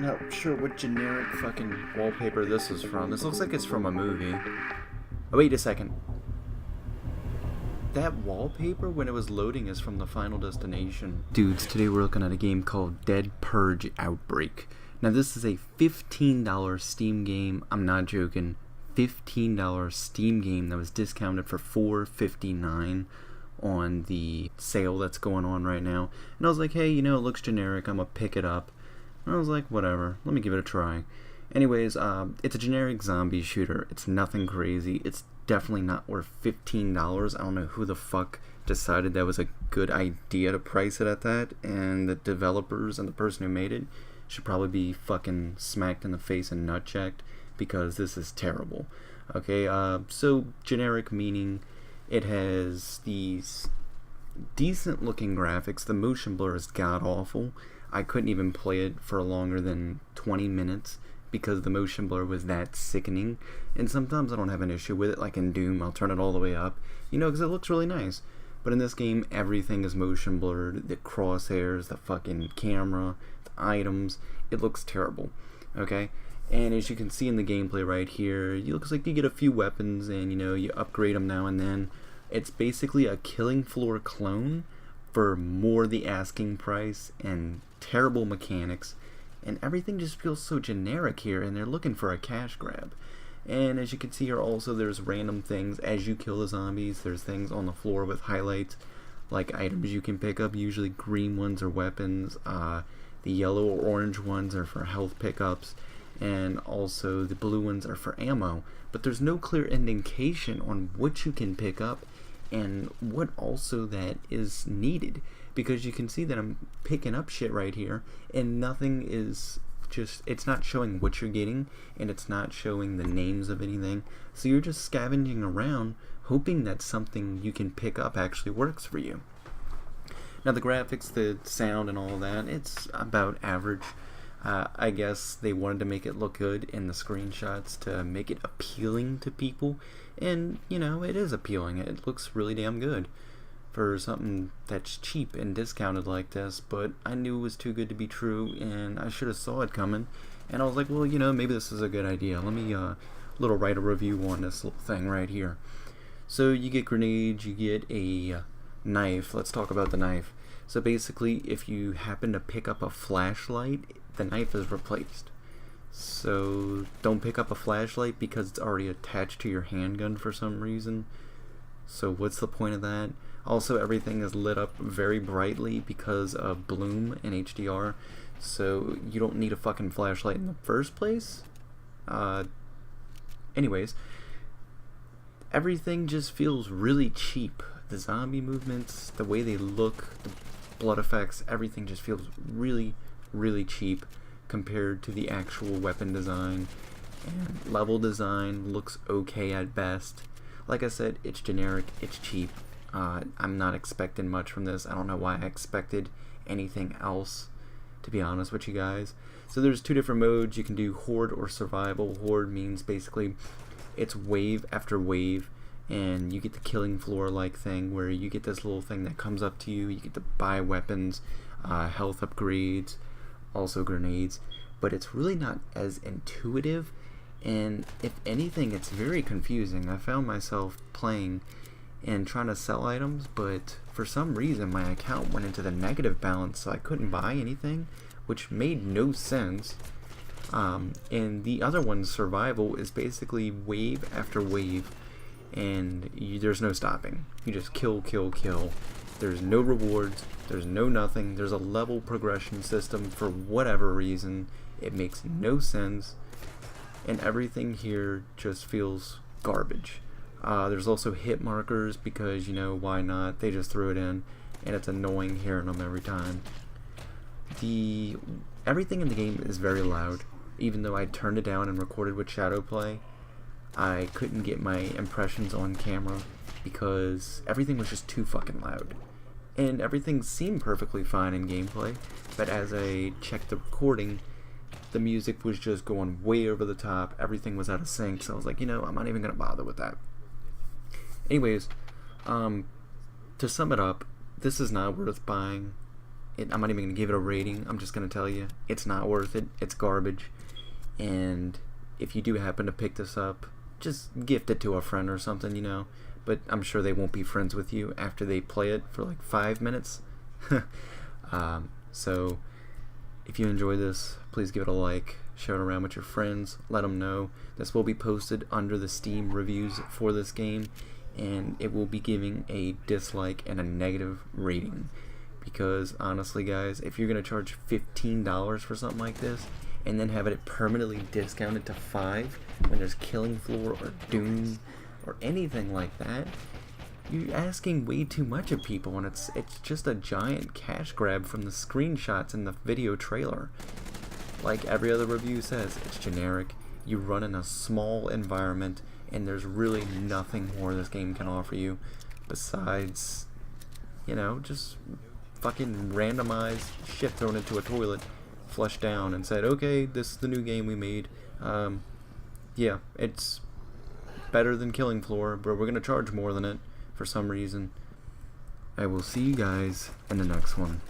Not sure what generic fucking wallpaper this is from. This looks like it's from a movie. Oh, wait a second. That wallpaper when it was loading is from the Final Destination. Dudes, today we're looking at a game called Dead Purge Outbreak. Now this is a $15 Steam game. I'm not joking. $15 Steam game that was discounted for $4.59 on the sale that's going on right now. And I was like, hey, you know, it looks generic. I'm gonna pick it up. And I was like, whatever. Let me give it a try. Anyways, it's a generic zombie shooter. It's nothing crazy. It's definitely not worth $15. I don't know who the fuck decided that was a good idea to price it at that, and the developers and the person who made it should probably be fucking smacked in the face and nut checked, because this is terrible. Okay, so generic meaning it has these decent looking graphics. The motion blur is god awful. I couldn't even play it for longer than 20 minutes because the motion blur was that sickening. And sometimes I don't have an issue with it, like in Doom, I'll turn it all the way up, you know, because it looks really nice. But in this game, everything is motion blurred. The crosshairs, the fucking camera, the items, it looks terrible, okay? And as you can see in the gameplay right here, it looks like you get a few weapons and, you know, you upgrade them now and then. It's basically a Killing Floor clone for more the asking price and terrible mechanics. And everything just feels so generic here, and they're looking for a cash grab. And as you can see here also, there's random things as you kill the zombies. There's things on the floor with highlights, like items you can pick up. Usually green ones are weapons, the yellow or orange ones are for health pickups, and also the blue ones are for ammo. But there's no clear indication on what you can pick up and what also that is needed, because you can see that I'm picking up shit right here and nothing is just, it's not showing what you're getting, and it's not showing the names of anything. So you're just scavenging around hoping that something you can pick up actually works for you. Now the graphics, the sound and all that, it's about average. I guess they wanted to make it look good in the screenshots to make it appealing to people, and you know, it is appealing. It looks really damn good for something that's cheap and discounted like this, but I knew it was too good to be true, and I should have saw it coming, and I was like, well, you know, maybe this is a good idea. Let me write a review on this little thing right here. So you get grenades, you get a knife. Let's talk about the knife. So basically, if you happen to pick up a flashlight, the knife is replaced. So don't pick up a flashlight because it's already attached to your handgun for some reason. So what's the point of that? Also, everything is lit up very brightly because of bloom and HDR, so you don't need a fucking flashlight in the first place. Anyways, everything just feels really cheap. The zombie movements, the way they look, the blood effects, everything just feels really, really cheap compared to the actual weapon design. And level design looks okay at best. Like I said, it's generic, it's cheap. I'm not expecting much from this. I don't know why I expected anything else, to be honest with you guys. So there's two different modes. You can do Horde or Survival. Horde means basically it's wave after wave, and you get the Killing Floor like thing where you get this little thing that comes up to you. You get to buy weapons, health upgrades, also grenades, but it's really not as intuitive, and if anything, it's very confusing. I found myself playing and trying to sell items, but for some reason my account went into the negative balance, so I couldn't buy anything, which made no sense. And the other one, Survival, is basically wave after wave, and there's no stopping. You just kill, kill, kill. There's no rewards, there's no nothing. There's a level progression system for whatever reason. It makes no sense, and everything here just feels garbage. There's also hit markers because, you know, why not? They just threw it in, and it's annoying hearing them every time. Everything in the game is very loud. Even though I turned it down and recorded with shadow play, I couldn't get my impressions on camera because everything was just too fucking loud. And everything seemed perfectly fine in gameplay, but as I checked the recording, the music was just going way over the top. Everything was out of sync, so I was like, you know, I'm not even gonna bother with that. Anyways, to sum it up, this is not worth buying. I'm not even gonna give it a rating. I'm just gonna tell you it's not worth it. It's garbage. And if you do happen to pick this up, just gift it to a friend or something, you know. But I'm sure they won't be friends with you after they play it for like 5 minutes. So if you enjoy this, please give it a like, share it around with your friends, let them know. This will be posted under the Steam reviews for this game, and it will be giving a dislike and a negative rating. Because honestly guys, if you're going to charge $15 for something like this, and then have it permanently discounted to $5 when there's Killing Floor or Doom or anything like that, you're asking way too much of people, and it's just a giant cash grab from the screenshots in the video trailer. Like every other review says, it's generic. You run in a small environment, and there's really nothing more this game can offer you besides, you know, just fucking randomized shit thrown into a toilet, flushed down, and said, okay, this is the new game we made. Yeah, it's better than Killing Floor, but we're gonna charge more than it for some reason. I will see you guys in the next one.